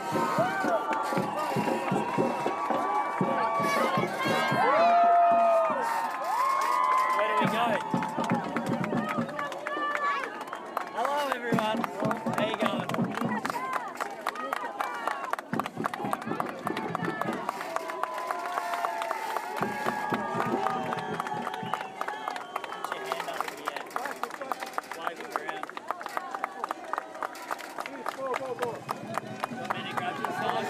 Where do we go? Hello everyone. How you going? Put your hand up in the air. Waving around. Want me to grab your phone?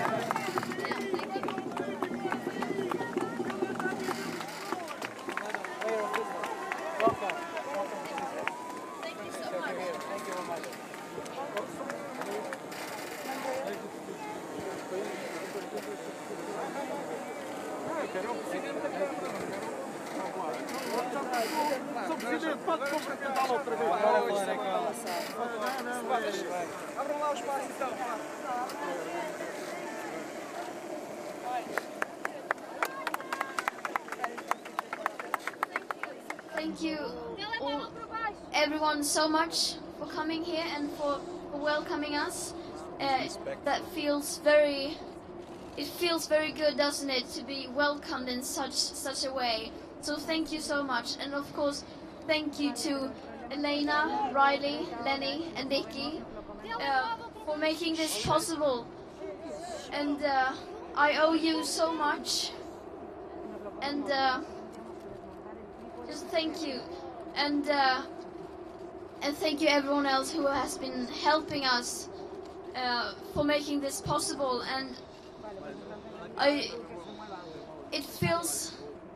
Thank you everyone so much for coming here and for welcoming us. That feels very good, doesn't it, to be welcomed in such a way. So thank you so much, and of course thank you to Elena, Riley, Lenny and Vicky for making this possible. And I owe you so much, and just thank you, and thank you everyone else who has been helping us for making this possible. And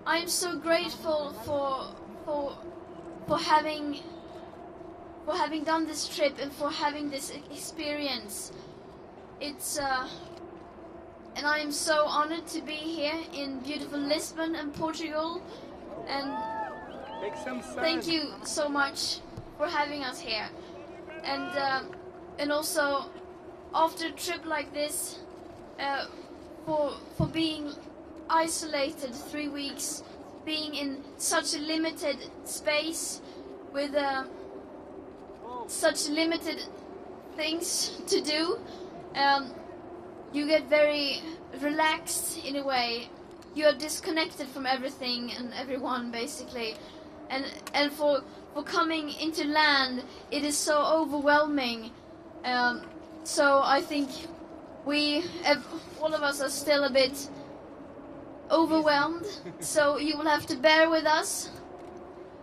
I'm so grateful for having done this trip and for having this experience. And I am so honored to be here in beautiful Lisbon and Portugal. And thank you so much for having us here. And also after a trip like this, for being isolated 3 weeks, being in such a limited space with such limited things to do, you get very relaxed in a way. You are disconnected from everything and everyone basically, and for coming into land, it is so overwhelming. So I think all of us are still a bit overwhelmed. So you will have to bear with us,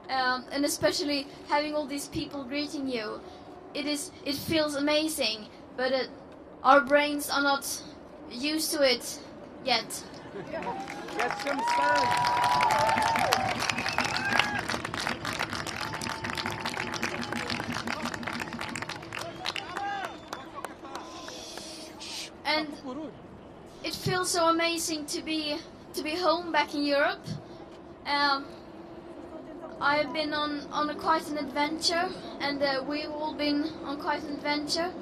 and especially having all these people greeting you. It feels amazing, but our brains are not used to it yet. Get some sun. And it feels so amazing to be home back in Europe. I've been on quite an adventure, and we've all been on quite an adventure,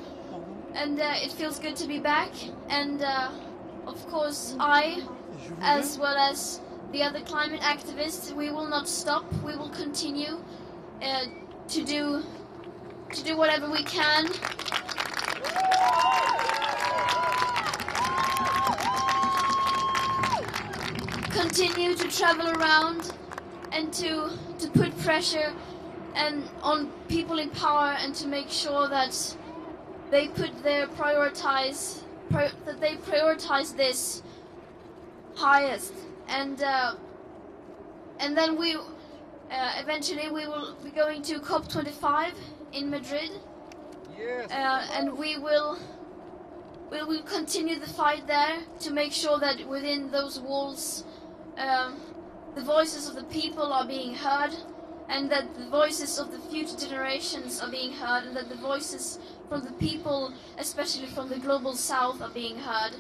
and it feels good to be back. And of course, as well as the other climate activists, we will not stop. We will continue to do whatever we can. Continue to travel around and to put pressure on people in power, and to make sure that they prioritize this highest. And then we eventually we will be going to COP25 in Madrid. Yes. And we will continue the fight there to make sure that within those walls the voices of the people are being heard, and that the voices of the future generations are being heard, and that the voices from the people, especially from the global south, are being heard.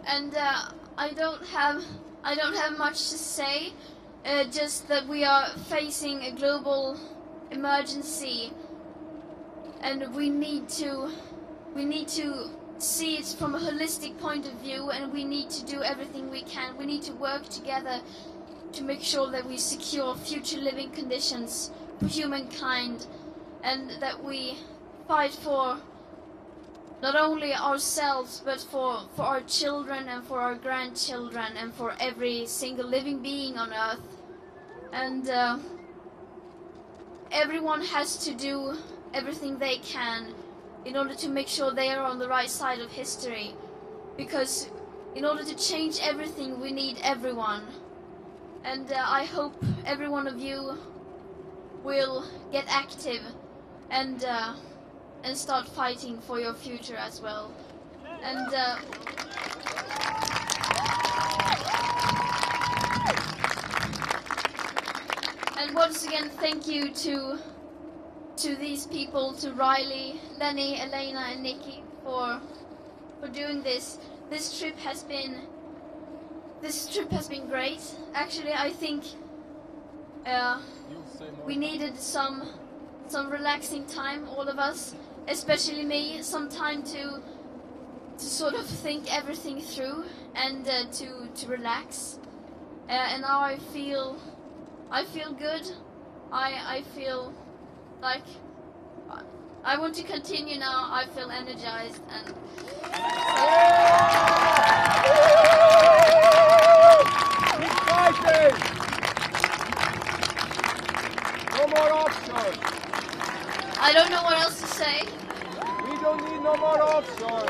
And I don't have much to say, just that we are facing a global emergency, and we need to see it from a holistic point of view, and we need to do everything we can. We need to work together to make sure that we secure future living conditions for humankind, and that we fight for not only ourselves but for our children and for our grandchildren and for every single living being on earth. And everyone has to do everything they can in order to make sure they are on the right side of history, because in order to change everything we need everyone. And I hope every one of you will get active and start fighting for your future as well. And once again, thank you to these people, to Riley, Lenny, Elena, and Nikki for doing this. This trip has been great. Actually, I think we needed some relaxing time, all of us, especially me, some time to sort of think everything through and to relax. And now I feel good. I feel like I want to continue now. I feel energized and. Keep fighting! No more offshore! I don't know what else to say. We don't need no more offshore!